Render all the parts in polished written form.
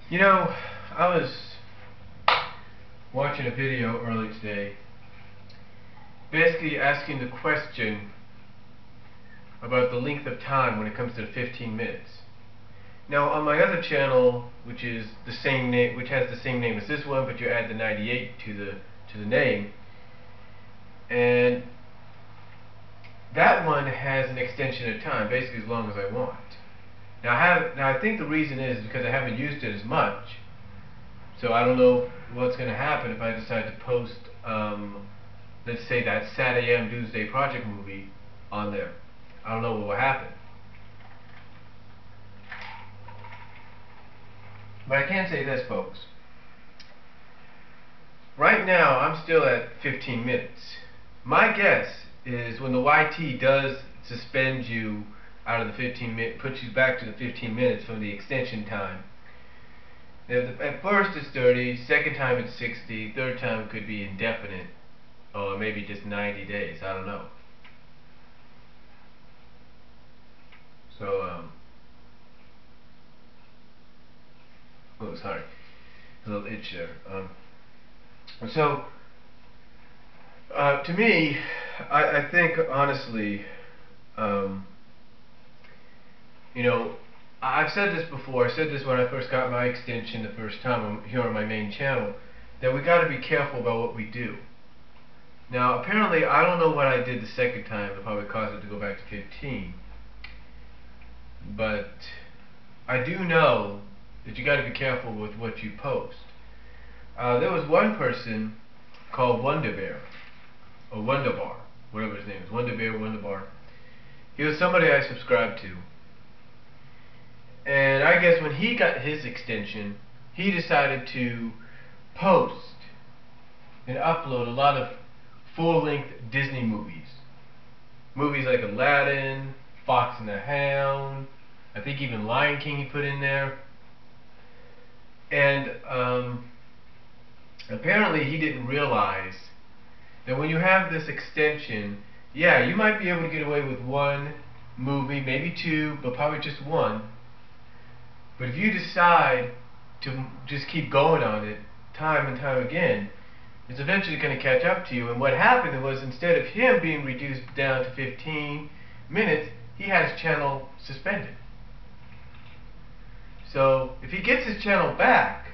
You know, I was watching a video earlier today, basically asking the question about the length of time when it comes to the 15 minutes. Now, on my other channel, which is the same name, which has the same name as this one, but you add the 98 to the name, and that one has an extension of time, basically as long as I want. Now, I think the reason is because I haven't used it as much. So I don't know what's going to happen if I decide to post, let's say, that Sat AM Doomsday Project movie on there. I don't know what will happen. But I can say this, folks. Right now, I'm still at 15 minutes. My guess is when the YT does suspend you out of the 15 minutes, puts you back to the 15 minutes from the extension time. At first it's 30, second time it's 60, third time it could be indefinite, or maybe just 90 days, I don't know. So, oh sorry, a little itch there. To me, I think honestly, you know, I've said this before. I said this when I first got my extension the first time here on my main channel, that we got to be careful about what we do. Now, apparently, I don't know what I did the second time that probably caused it to go back to 15. But I do know that you got to be careful with what you post. There was one person called Wonder Bear, or Wonderbar, whatever his name is, Wonder Bear, Wonderbar. He was somebody I subscribed to. And I guess when he got his extension, he decided to post and upload a lot of full-length Disney movies. Movies like Aladdin, Fox and the Hound, I think even Lion King he put in there. And apparently he didn't realize that when you have this extension, yeah, you might be able to get away with one movie, maybe two, but probably just one. But if you decide to just keep going on it time and time again, it's eventually going to catch up to you. And what happened was, instead of him being reduced down to 15 minutes, he had his channel suspended. So if he gets his channel back,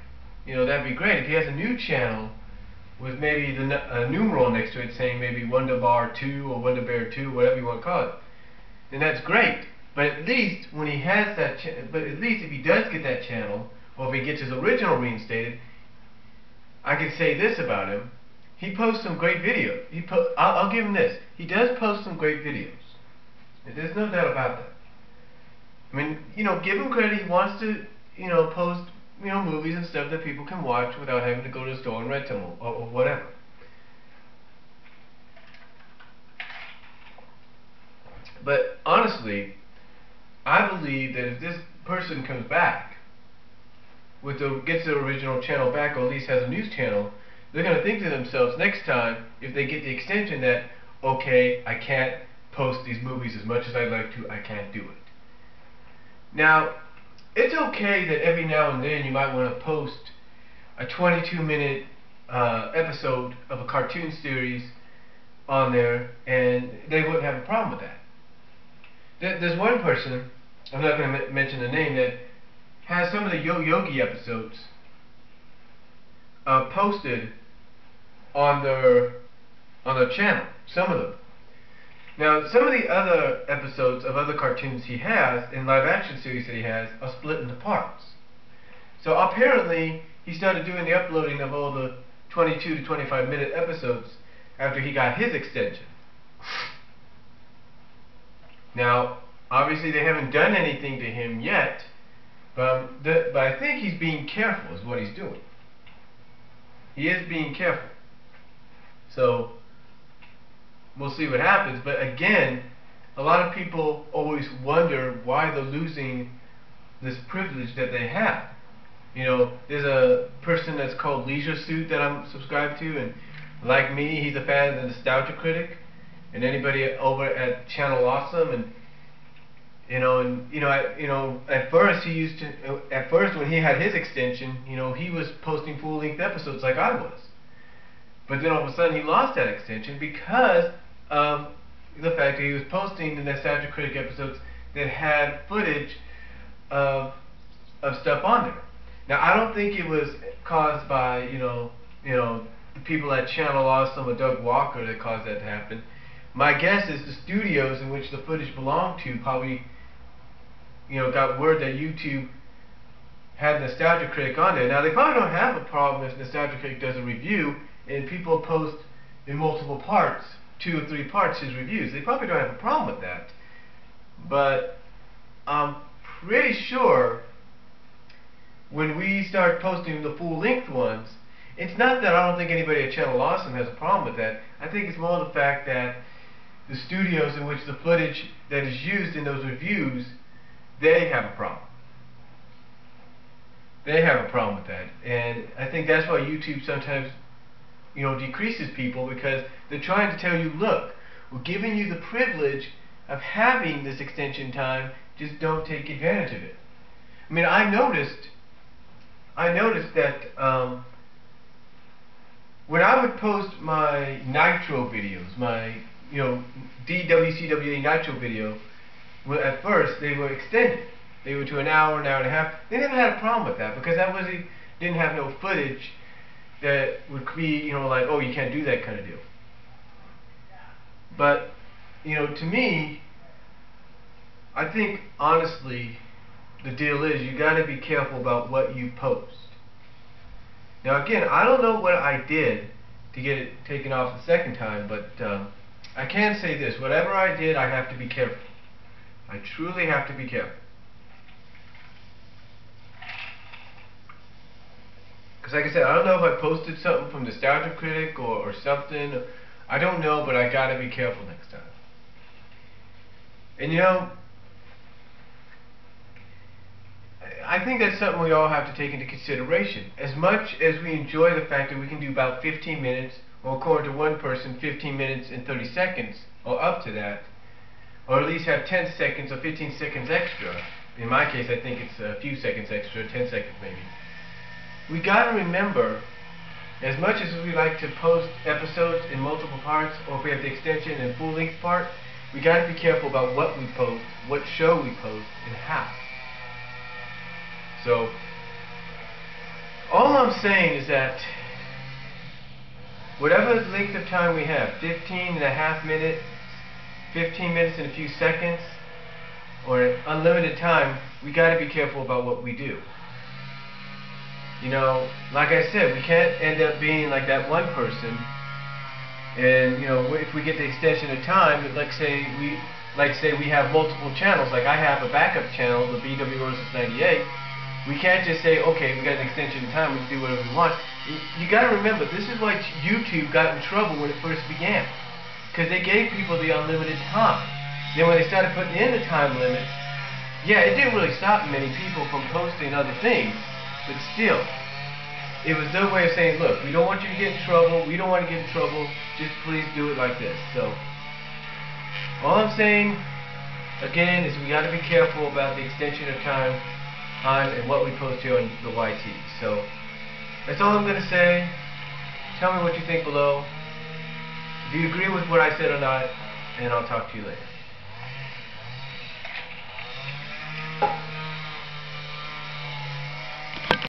you know, that'd be great. If he has a new channel with maybe a numeral next to it saying maybe Wonderbar 2 or Wonder Bear 2, whatever you want to call it, then that's great. But at least when he has that, but at least if he does get that channel, or if he gets his original reinstated, I can say this about him: he posts some great videos. I'll give him this: he does post some great videos. There's no doubt about that. I mean, you know, give him credit. He wants to, you know, post, you know, movies and stuff that people can watch without having to go to the store and rent them or whatever. But honestly, I believe that if this person comes back, gets their original channel back, or at least has a news channel, they're going to think to themselves next time, if they get the extension, that, okay, I can't post these movies as much as I'd like to, I can't do it. Now, it's okay that every now and then you might want to post a 22-minute episode of a cartoon series on there, and they wouldn't have a problem with that. There's one person, I'm not going to mention the name, that has some of the Yogi episodes posted on their channel, some of them. Now, some of the other episodes of other cartoons he has, in live action series that he has, are split into parts. So apparently, he started doing the uploading of all the 22 to 25 minute episodes after he got his extension. Now, obviously they haven't done anything to him yet, but I think he's being careful is what he's doing. He is being careful. So, we'll see what happens. But again, a lot of people always wonder why they're losing this privilege that they have. You know, there's a person that's called Leisure Suit that I'm subscribed to, and like me, he's a fan of the Nostalgia Critic, and anybody over at Channel Awesome, and At first he used to. At first, when he had his extension, he was posting full-length episodes like I was. But then all of a sudden he lost that extension because of the fact that he was posting the Nostalgia Critic episodes that had footage of stuff on there. Now I don't think it was caused by the people at Channel Awesome or Doug Walker that caused that to happen. My guess is the studios in which the footage belonged to probably got word that YouTube had Nostalgia Critic on there. Now they probably don't have a problem if Nostalgia Critic does a review and people post in multiple parts, 2 or 3 parts, his reviews. They probably don't have a problem with that. But I'm pretty sure when we start posting the full-length ones, it's not that I don't think anybody at Channel Awesome has a problem with that. I think it's more the fact that the studios in which the footage that is used in those reviews, they have a problem. They have a problem with that. And I think that's why YouTube sometimes decreases people, because they're trying to tell you, look, we're giving you the privilege of having this extension time, just don't take advantage of it. I mean, I noticed that when I would post my Nitro videos, my DWCWA Nitro video, well, at first they were extended. They were to an hour and a half. They never had a problem with that because that didn't have no footage that would be, like, oh, you can't do that kind of deal. But, to me, I think, honestly, the deal is you got to be careful about what you post. Now, again, I don't know what I did to get it taken off the second time, but I can say this. Whatever I did, I have to be careful. I truly have to be careful. Because like I said, I don't know if I posted something from Nostalgia Critic or something. I don't know, but I gotta be careful next time. And I think that's something we all have to take into consideration. As much as we enjoy the fact that we can do about 15 minutes, or according to one person, 15 minutes and 30 seconds, or up to that, or at least have 10 seconds or 15 seconds extra. In my case, I think it's a few seconds extra, 10 seconds maybe. We got to remember, as much as we like to post episodes in multiple parts, or if we have the extension and full-length part, we got to be careful about what we post, what show we post, and how. So, all I'm saying is that whatever length of time we have, 15.5 minutes, 15 minutes and a few seconds, or unlimited time, we got to be careful about what we do. Like I said, we can't end up being like that one person. And if we get the extension of time, like say we have multiple channels. Like I have a backup channel, the BW versus 98. We can't just say, okay, we got an extension of time, we can do whatever we want. You got to remember, this is why YouTube got in trouble when it first began, because they gave people the unlimited time. Then when they started putting in the time limits, yeah, it didn't really stop many people from posting other things. But still, it was their way of saying, look, we don't want you to get in trouble, we don't want to get in trouble, just please do it like this. So, all I'm saying, again, is we got to be careful about the extension of time and what we post here on the YT. So, that's all I'm going to say. Tell me what you think below. Do you agree with what I said or not? And I'll talk to you later.